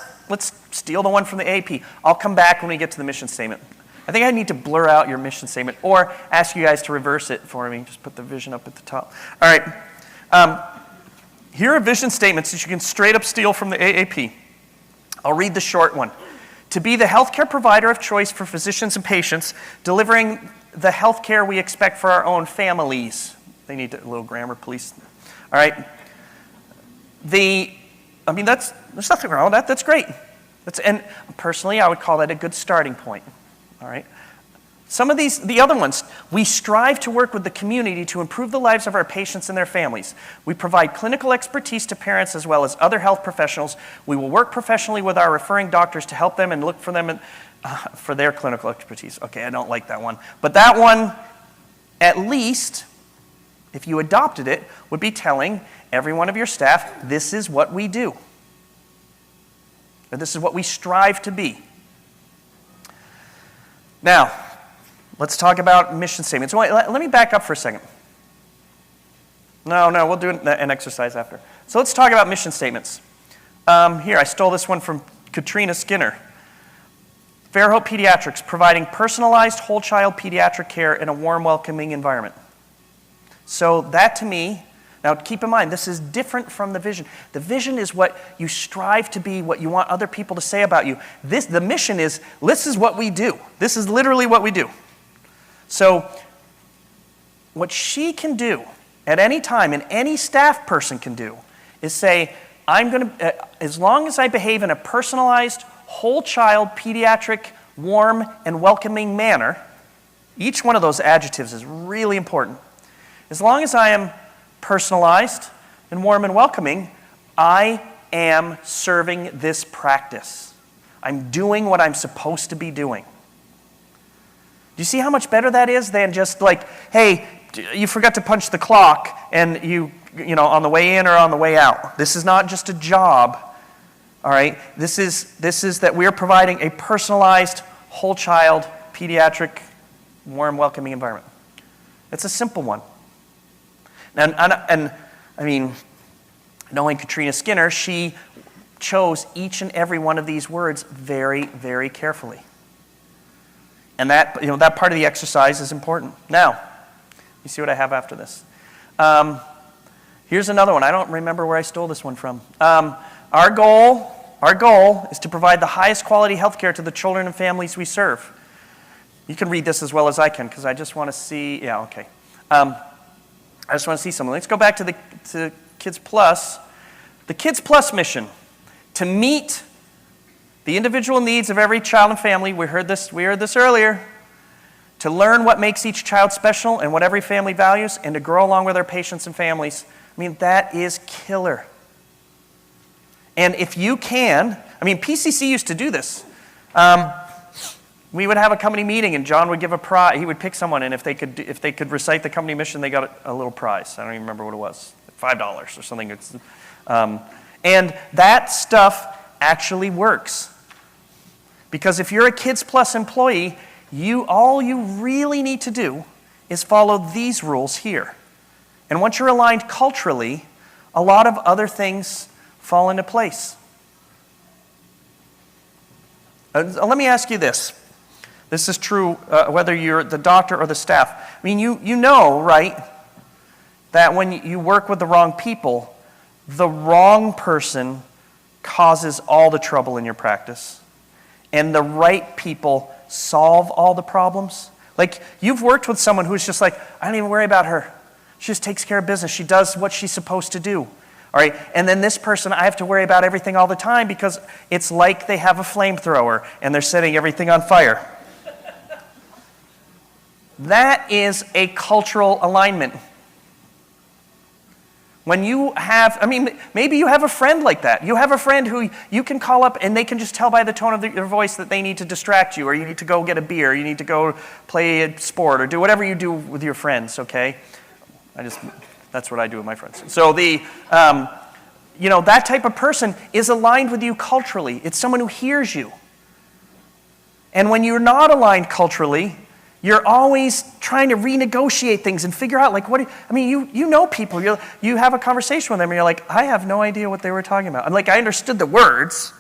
steal the one from the AP. I'll come back when we get to the mission statement. I think I need to blur out your mission statement or ask you guys to reverse it for me. Just put the vision up at the top. All right. Here are vision statements that you can straight up steal from the AAP. I'll read the short one. To be the healthcare provider of choice for physicians and patients, delivering the healthcare we expect for our own families. They need a little grammar, please. All right. There's nothing wrong with that. That's great. And personally, I would call that a good starting point. All right. Some of the other ones, we strive to work with the community to improve the lives of our patients and their families. We provide clinical expertise to parents as well as other health professionals. We will work professionally with our referring doctors to help them and look for them for their clinical expertise. Okay, I don't like that one. But that one, at least, if you adopted it, would be telling every one of your staff, this is what we do. And this is what we strive to be. Now, let's talk about mission statements. Let me back up for a second. No, we'll do an exercise after. So let's talk about mission statements. Here, I stole this one from Katrina Skinner. Fairhope Pediatrics, providing personalized whole child pediatric care in a warm, welcoming environment. So that to me, now keep in mind, this is different from the vision. The vision is what you strive to be, what you want other people to say about you. The mission is, this is what we do. This is literally what we do. So what she can do at any time, and any staff person can do, is say, as long as I behave in a personalized, whole child, pediatric, warm, and welcoming manner, each one of those adjectives is really important. As long as I am personalized and warm and welcoming, I am serving this practice. I'm doing what I'm supposed to be doing. Do you see how much better that is than just like, hey, you forgot to punch the clock and you on the way in or on the way out. This is not just a job. All right? This is that we're providing a personalized whole child pediatric warm welcoming environment. It's a simple one. And I mean, knowing Katrina Skinner, she chose each and every one of these words very, very carefully. And that part of the exercise is important. Now, you see what I have after this. Here's another one. I don't remember where I stole this one from. Our goal is to provide the highest quality health care to the children and families we serve. You can read this as well as I can because I just want to see. Yeah, okay. I just want to see something. Let's go back to Kids Plus. The Kids Plus mission, to meet the individual needs of every child and family. We heard this earlier. To learn what makes each child special and what every family values, and to grow along with our patients and families. I mean, that is killer. And if you can, PCC used to do this. We would have a company meeting, and John would give a prize. He would pick someone, and if they could recite the company mission, they got a little prize. I don't even remember what it was, $5 or something. And that stuff actually works, because if you're a Kids Plus employee, all you really need to do is follow these rules here. And once you're aligned culturally, a lot of other things fall into place. Let me ask you this. This is true whether you're the doctor or the staff. I mean, you know, right, that when you work with the wrong people, the wrong person causes all the trouble in your practice, and the right people solve all the problems. Like, you've worked with someone who's just like, I don't even worry about her. She just takes care of business. She does what she's supposed to do. All right, and then this person, I have to worry about everything all the time because it's like they have a flamethrower and they're setting everything on fire. That is a cultural alignment. When you have, maybe you have a friend like that. You have a friend who you can call up and they can just tell by the tone of their voice that they need to distract you, or you need to go get a beer, you need to go play a sport, or do whatever you do with your friends, okay? That's what I do with my friends. So that type of person is aligned with you culturally. It's someone who hears you. And when you're not aligned culturally, you're always trying to renegotiate things and figure out, you know people. You have a conversation with them, and you're like, I have no idea what they were talking about. I understood the words,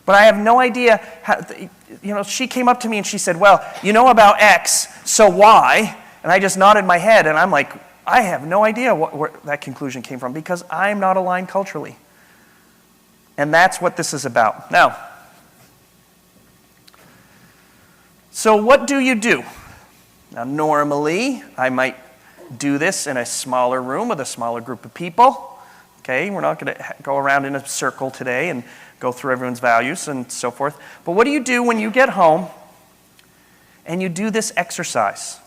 but I have no idea how, she came up to me and she said, well, you know about X, so Y? And I just nodded my head, and I'm like, I have no idea where that conclusion came from because I'm not aligned culturally. And that's what this is about. Now, so what do you do? Now, normally, I might do this in a smaller room with a smaller group of people. Okay, we're not going to go around in a circle today and go through everyone's values and so forth. But what do you do when you get home and you do this exercise?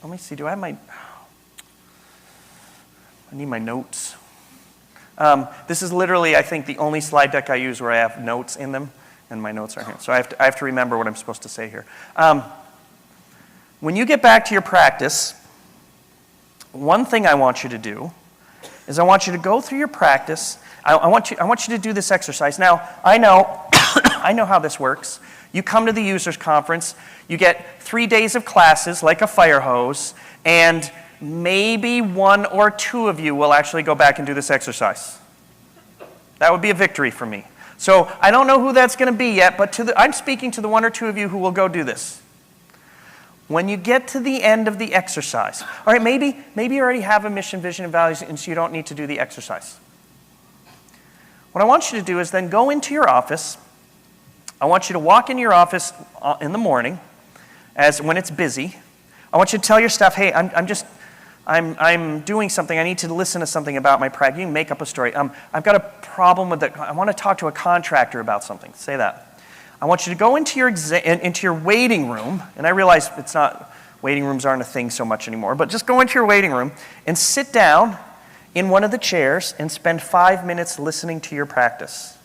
Let me see, I need my notes. This is literally, I think, the only slide deck I use where I have notes in them, and my notes are here. So I have to remember what I'm supposed to say here. When you get back to your practice, one thing I want you to do is I want you to go through your practice. I want you to do this exercise. Now, I know I know how this works. You come to the users conference, you get 3 days of classes like a fire hose, and maybe 1 or 2 of you will actually go back and do this exercise. That would be a victory for me. So I don't know who that's going to be yet, but I'm speaking to the 1 or 2 of you who will go do this. When you get to the end of the exercise, all right, maybe you already have a mission, vision, and values, and so you don't need to do the exercise. What I want you to do is then go into your office. I want you to walk in your office in the morning, when it's busy. I want you to tell your staff, hey, I'm doing something. I need to listen to something about my practice. You can make up a story. I've got a problem with it. I want to talk to a contractor about something. Say that. I want you to go into your waiting room, and I realize waiting rooms aren't a thing so much anymore, but just go into your waiting room and sit down in one of the chairs and spend 5 minutes listening to your practice.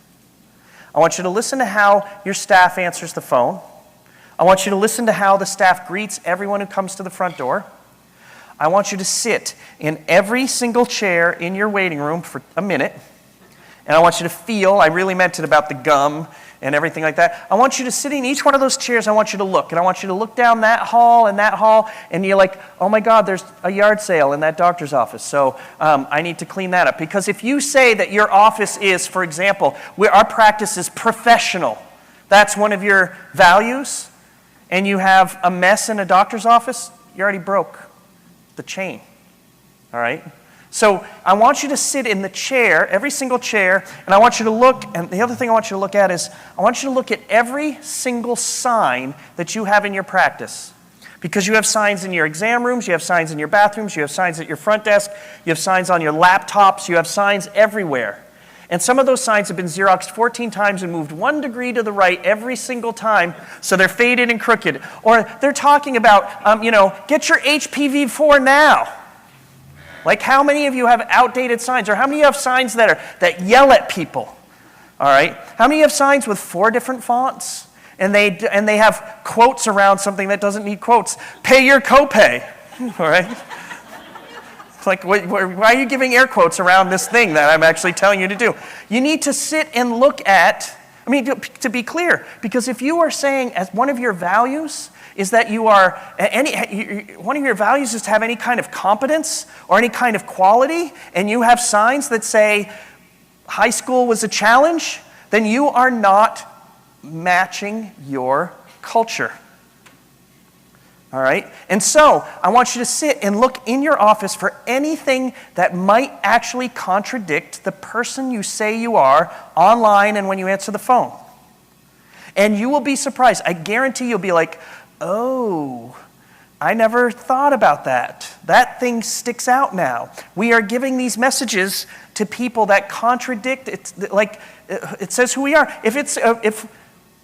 I want you to listen to how your staff answers the phone. I want you to listen to how the staff greets everyone who comes to the front door. I want you to sit in every single chair in your waiting room for a minute, and I want you to feel, I really meant it about the gum and everything like that. I want you to sit in each one of those chairs. I want you to look. And I want you to look down that hall, and you're like, oh my God, there's a yard sale in that doctor's office. So I need to clean that up. Because if you say that your office is, for example, where our practice is professional, that's one of your values, and you have a mess in a doctor's office, you already broke the chain. All right? So I want you to sit in the chair, every single chair, and I want you to look, and the other thing I want you to look at is, I want you to look at every single sign that you have in your practice. Because you have signs in your exam rooms, you have signs in your bathrooms, you have signs at your front desk, you have signs on your laptops, you have signs everywhere. And some of those signs have been Xeroxed 14 times and moved 1 degree to the right every single time, so they're faded and crooked. Or they're talking about, get your HPV4 now. Like, how many of you have outdated signs? Or how many of you have signs that yell at people? All right? How many of you have signs with 4 different fonts? And they have quotes around something that doesn't need quotes. Pay your copay. All right? It's like, why are you giving air quotes around this thing that I'm actually telling you to do? You need to sit and look at, to be clear, because if you are saying as one of your values is that one of your values is to have any kind of competence or any kind of quality, and you have signs that say high school was a challenge, then you are not matching your culture. All right? And so I want you to sit and look in your office for anything that might actually contradict the person you say you are online and when you answer the phone. And you will be surprised. I guarantee you'll be like, oh, I never thought about that. That thing sticks out now. We are giving these messages to people that contradict. It says who we are.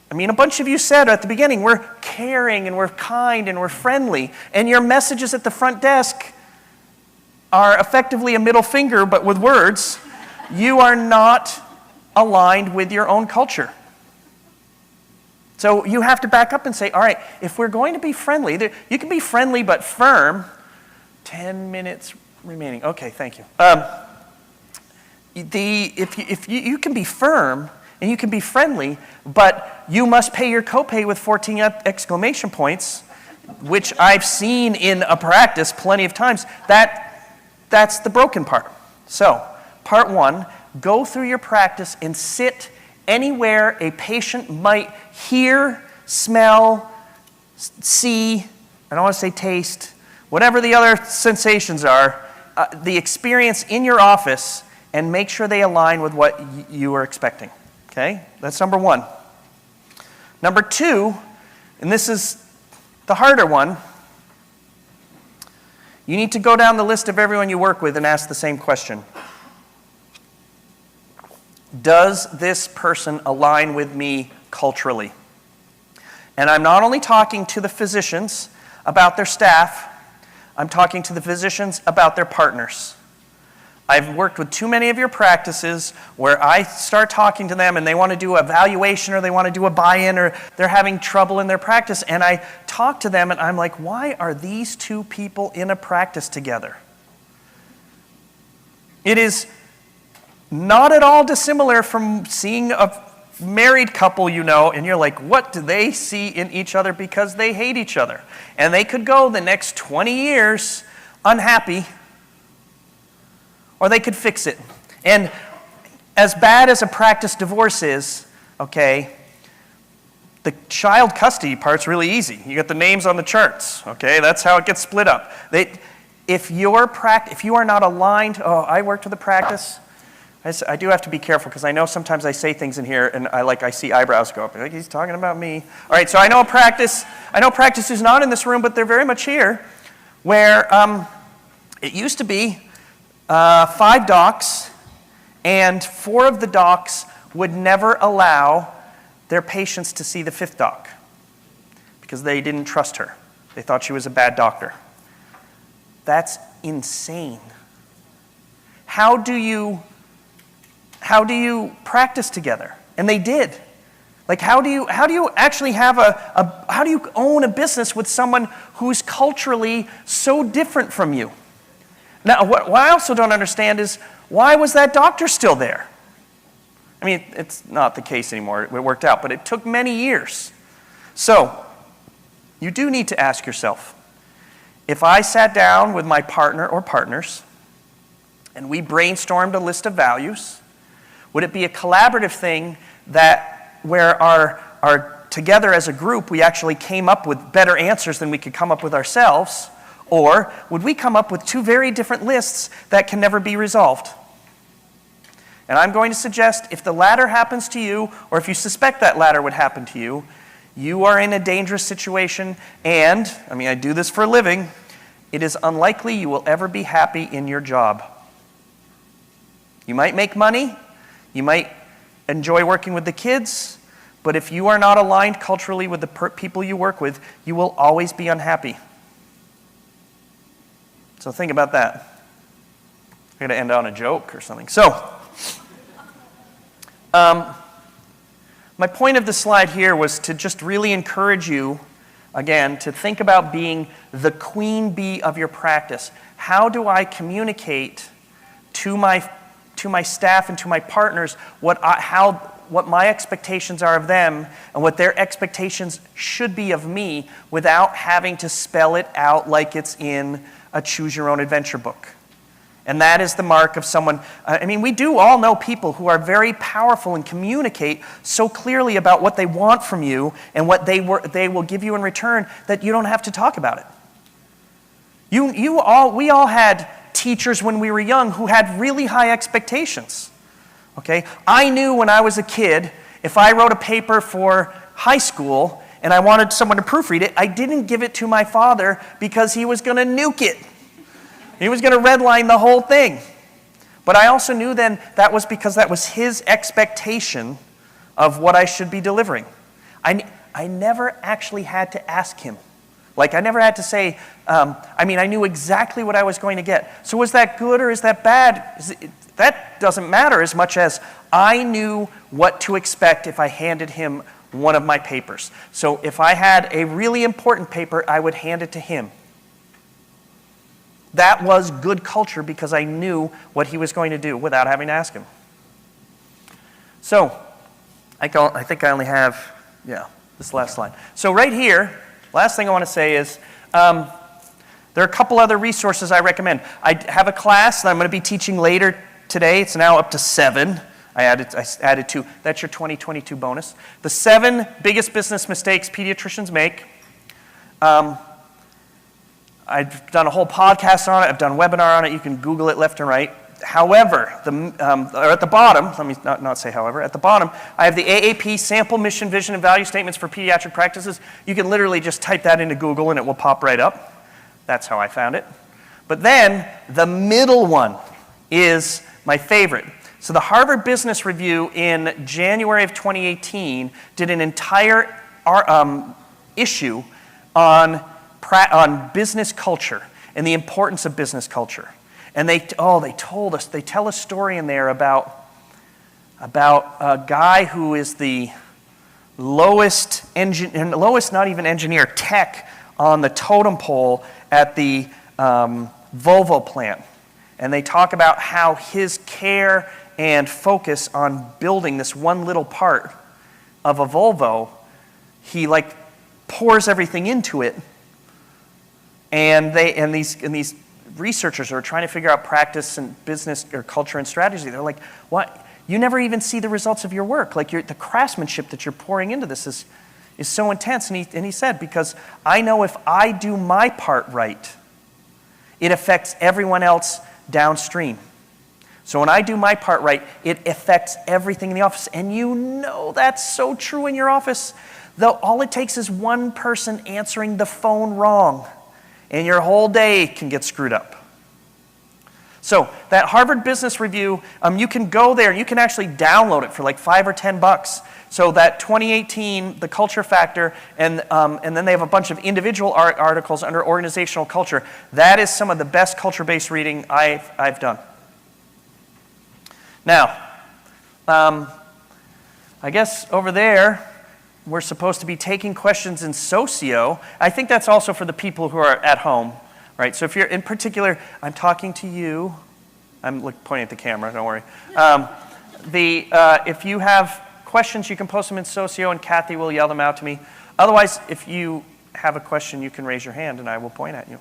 A bunch of you said at the beginning, we're caring and we're kind and we're friendly, and your messages at the front desk are effectively a middle finger, but with words. You are not aligned with your own culture. So you have to back up and say, all right, if we're going to be friendly, you can be friendly but firm. 10 minutes remaining. Okay, thank you. you can be firm and you can be friendly, but you must pay your copay with 14 exclamation points, which I've seen in a practice plenty of times. That's the broken part. So, part one, go through your practice and sit anywhere a patient might hear, smell, see, I don't want to say taste, whatever the other sensations are, the experience in your office, and make sure they align with what you are expecting. Okay? That's number one. Number two, and this is the harder one, you need to go down the list of everyone you work with and ask the same question. Does this person align with me culturally? And I'm not only talking to the physicians about their staff, I'm talking to the physicians about their partners. I've worked with too many of your practices where I start talking to them and they want to do an evaluation or they want to do a buy-in or they're having trouble in their practice, and I talk to them and I'm like, why are these two people in a practice together? It is not at all dissimilar from seeing a married couple you know, and you're like, what do they see in each other because they hate each other? And they could go the next 20 years unhappy, or they could fix it. And as bad as a practice divorce is, okay, the child custody part's really easy. You get the names on the charts, okay? That's how it gets split up. If you are not aligned, I worked with a practice. I do have to be careful because I know sometimes I say things in here and I see eyebrows go up. Like, he's talking about me. All right, so I know practice who's not in this room, but they're very much here, where it used to be 5 docs, and 4 of the docs would never allow their patients to see the 5th doc because they didn't trust her. They thought she was a bad doctor. That's insane. How do you practice together? And they did. Like, how do you actually have how do you own a business with someone who's culturally so different from you? Now, what I also don't understand is, why was that doctor still there? I mean, it's not the case anymore. It worked out, but it took many years. So, you do need to ask yourself, if I sat down with my partner or partners and we brainstormed a list of values, would it be a collaborative thing where our together as a group we actually came up with better answers than we could come up with ourselves? Or would we come up with 2 very different lists that can never be resolved? And I'm going to suggest if the latter happens to you, or if you suspect that latter would happen to you, you are in a dangerous situation, and, I do this for a living, it is unlikely you will ever be happy in your job. You might make money, you might enjoy working with the kids, but if you are not aligned culturally with the people you work with, you will always be unhappy. So think about that. I'm going to end on a joke or something. So, my point of the slide here was to just really encourage you, again, to think about being the queen bee of your practice. How do I communicate to my staff and to my partners what my expectations are of them and what their expectations should be of me without having to spell it out like it's in a choose-your-own-adventure book? And that is the mark of someone. We do all know people who are very powerful and communicate so clearly about what they want from you and what they will give you in return that you don't have to talk about it. We all had teachers when we were young who had really high expectations. Okay? I knew when I was a kid, if I wrote a paper for high school and I wanted someone to proofread it, I didn't give it to my father because he was going to nuke it. He was going to redline the whole thing. But I also knew then that was because that was his expectation of what I should be delivering. I never actually had to ask him. Like, I never had to say, I knew exactly what I was going to get. So was that good or is that bad? That doesn't matter as much as I knew what to expect if I handed him one of my papers. So if I had a really important paper, I would hand it to him. That was good culture because I knew what he was going to do without having to ask him. So, I think I only have, this last slide. So right here, last thing I want to say is, there are a couple other resources I recommend. I have a class that I'm going to be teaching later today. It's now up to 7. I added 2. That's your 2022 bonus. The 7 biggest business mistakes pediatricians make. I've done a whole podcast on it. I've done a webinar on it. You can Google it left and right. However, or at the bottom, let me not say however, at the bottom, I have the AAP Sample Mission, Vision, and Value Statements for Pediatric Practices. You can literally just type that into Google and it will pop right up. That's how I found it. But then, the middle one is my favorite. So the Harvard Business Review in January of 2018 did an entire issue on business culture and the importance of business culture. And they told us, they tell a story in there about a guy who is the lowest not even engineer, tech on the totem pole at the Volvo plant. And they talk about how his care and focus on building this one little part of a Volvo, he pours everything into it. And these researchers are trying to figure out practice and business or culture and strategy. They're like, what? You never even see the results of your work. The craftsmanship that you're pouring into this is so intense. And he said, because I know if I do my part right, it affects everyone else downstream. So when I do my part right, it affects everything in the office. And you know that's so true in your office. Though all it takes is one person answering the phone wrong, and your whole day can get screwed up. So that Harvard Business Review, you can go there and you can actually download it for $5 or $10. So that 2018, the culture factor, and then they have a bunch of individual articles under organizational culture. That is some of the best culture-based reading I've done. Now, I guess over there, we're supposed to be taking questions in socio. I think that's also for the people who are at home, right? So if you're in particular, I'm talking to you. I'm pointing at the camera, don't worry. If you have questions, you can post them in socio and Kathy will yell them out to me. Otherwise, if you have a question, you can raise your hand and I will point at you.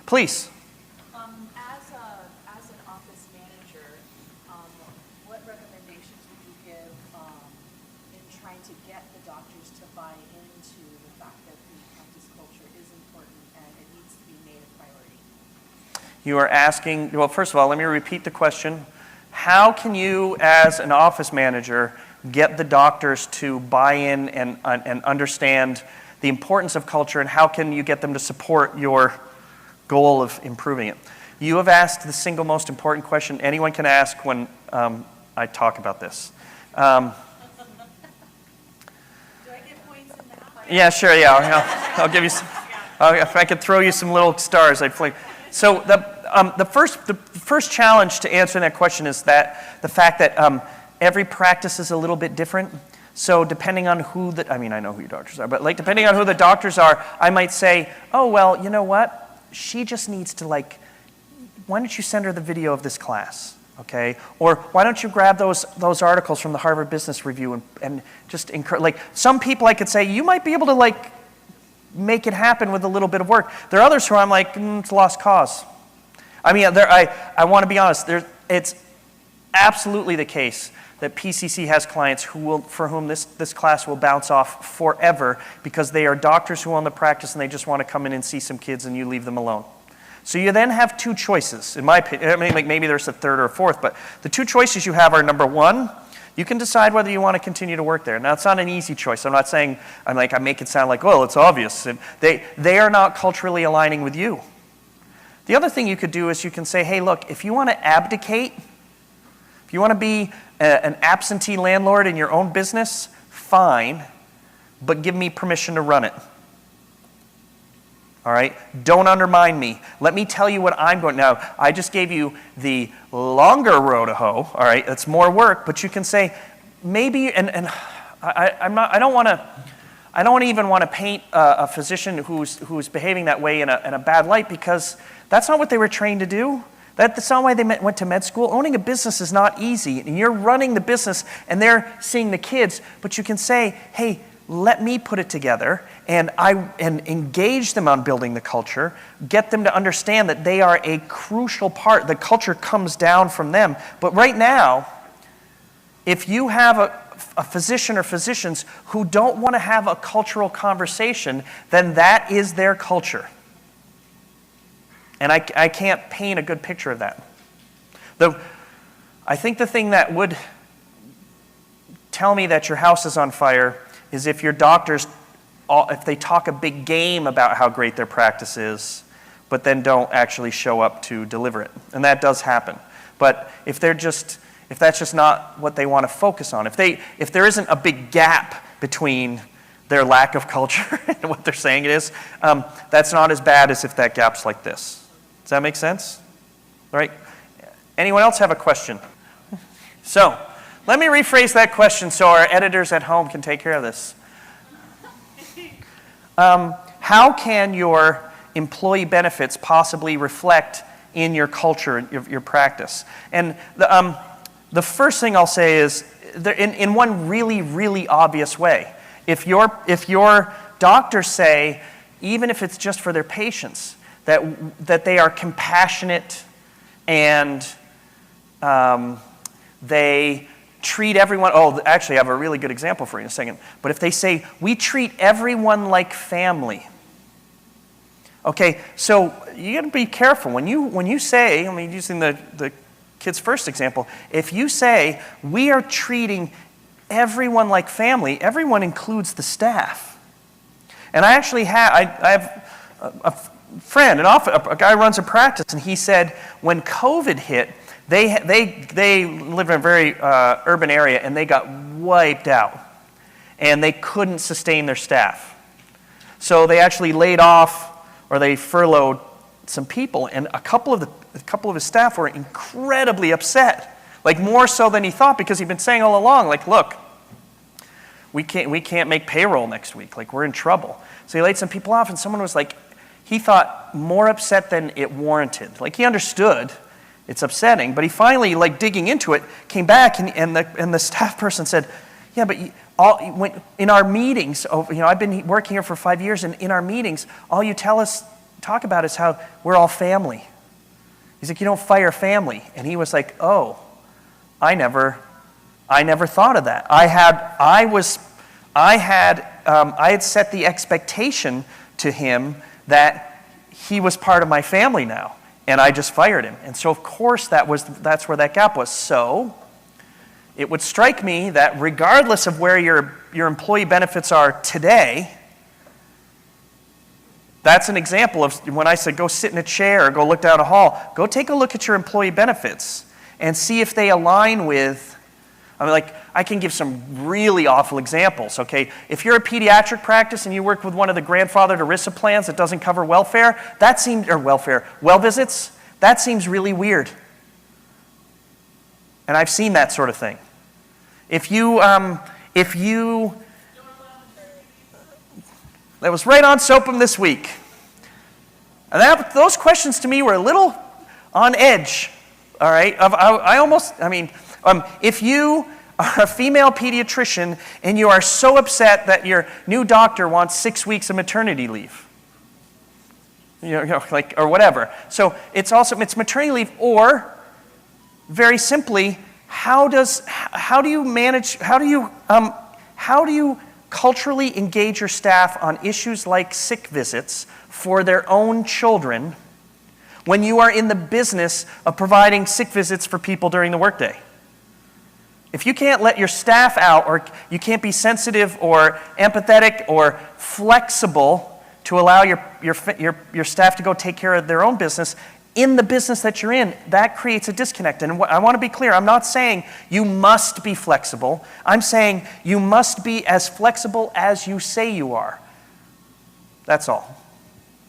Please. As an office manager, what recommendations would you give in trying to get the doctors to buy into the fact that the practice culture is important and it needs to be made a priority? You are asking, well, first of all, let me repeat the question. How can you, as an office manager, get the doctors to buy in and understand the importance of culture, and how can you get them to support your goal of improving it? You have asked the single most important question anyone can ask when I talk about this. Do I get points in that? Yeah, sure, yeah. I'll give you some. If I could throw you some little stars, I'd fling. So the first challenge to answering that question is that the fact that every practice is a little bit different. So depending on I know who your doctors are, but depending on who the doctors are, I might say, oh, well, you know what? She just needs to why don't you send her the video of this class, okay? Or why don't you grab those articles from the Harvard Business Review and just encourage, some people I could say, you might be able to make it happen with a little bit of work. There are others who I'm it's a lost cause. I mean, I want to be honest, it's absolutely the case that PCC has clients for whom this class will bounce off forever because they are doctors who own the practice and they just want to come in and see some kids and you leave them alone. So you then have two choices, in my opinion. I mean, maybe there's a third or a fourth, but the two choices you have are, number one, you can decide whether you want to continue to work there. Now, it's not an easy choice. I'm not saying, I make it sound well, it's obvious. They are not culturally aligning with you. The other thing you could do is you can say, hey, look, if you want to abdicate, if you want to be an absentee landlord in your own business, fine, but give me permission to run it. All right? Don't undermine me. Let me tell you what I'm going. Now, I just gave you the longer road to hoe. All right? That's more work, but you can say maybe. And I don't want I don't even want to paint a physician who's behaving that way in a bad light, because that's not what they were trained to do. That's not why they went to med school. Owning a business is not easy. And you're running the business and they're seeing the kids, but you can say, hey, let me put it together and engage them on building the culture, get them to understand that they are a crucial part. The culture comes down from them. But right now, if you have a physician or physicians who don't want to have a cultural conversation, then that is their culture. And I can't paint a good picture of that. I think the thing that would tell me that your house is on fire is if your doctors, if they talk a big game about how great their practice is, but then don't actually show up to deliver it. And that does happen. But if that's just not what they want to focus on, if there isn't a big gap between their lack of culture and what they're saying it is, that's not as bad as if that gap's like this. Does that make sense? All right. Anyone else have a question? So, let me rephrase that question so our editors at home can take care of this. How can your employee benefits possibly reflect in your culture, your practice? And the first thing I'll say is, in one really, really obvious way, if your doctors say, even if it's just for their patients, that they are compassionate and they treat everyone, actually I have a really good example for you in a second, but if they say, we treat everyone like family. Okay, so you gotta be careful. When you say, using the Kids First example, if you say, we are treating everyone like family, everyone includes the staff. And I actually I have a friend, a guy runs a practice, and he said when COVID hit, they live in a very urban area, and they got wiped out, and they couldn't sustain their staff. So they actually laid off, or they furloughed some people, and a couple of his staff were incredibly upset, like more so than he thought, because he'd been saying all along, like, look, we can't make payroll next week, like we're in trouble. So he laid some people off, and someone was like, he thought more upset than it warranted. Like he understood it's upsetting, but he finally, like digging into it, came back and the staff person said, yeah, but in our meetings, I've been working here for 5 years, and in our meetings, all you talk about is how we're all family. He's like, you don't fire family. And he was like, oh, I never thought of that. I had set the expectation to him that he was part of my family now, and I just fired him. And so, of course, that's where that gap was. So it would strike me that regardless of where your employee benefits are today, that's an example of when I said go sit in a chair or go look down a hall, go take a look at your employee benefits and see if they align with, I can give some really awful examples, okay? If you're a pediatric practice and you work with one of the grandfathered ERISA plans that doesn't cover welfare, well visits, that seems really weird. And I've seen that sort of thing. That was right on SOPM this week. And those questions to me were a little on edge, all right? If you are a female pediatrician and you are so upset that your new doctor wants 6 weeks of maternity leave, or whatever. So it's maternity leave, or very simply, how do you culturally engage your staff on issues like sick visits for their own children when you are in the business of providing sick visits for people during the workday? If you can't let your staff out, or you can't be sensitive or empathetic or flexible to allow your staff to go take care of their own business in the business that you're in, that creates a disconnect. And I want to be clear, I'm not saying you must be flexible. I'm saying you must be as flexible as you say you are. That's all.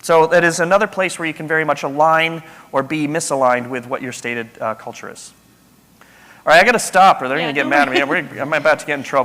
So that is another place where you can very much align or be misaligned with what your stated culture is. All right, I got to stop or they're going to get mad at me. I'm about to get in trouble.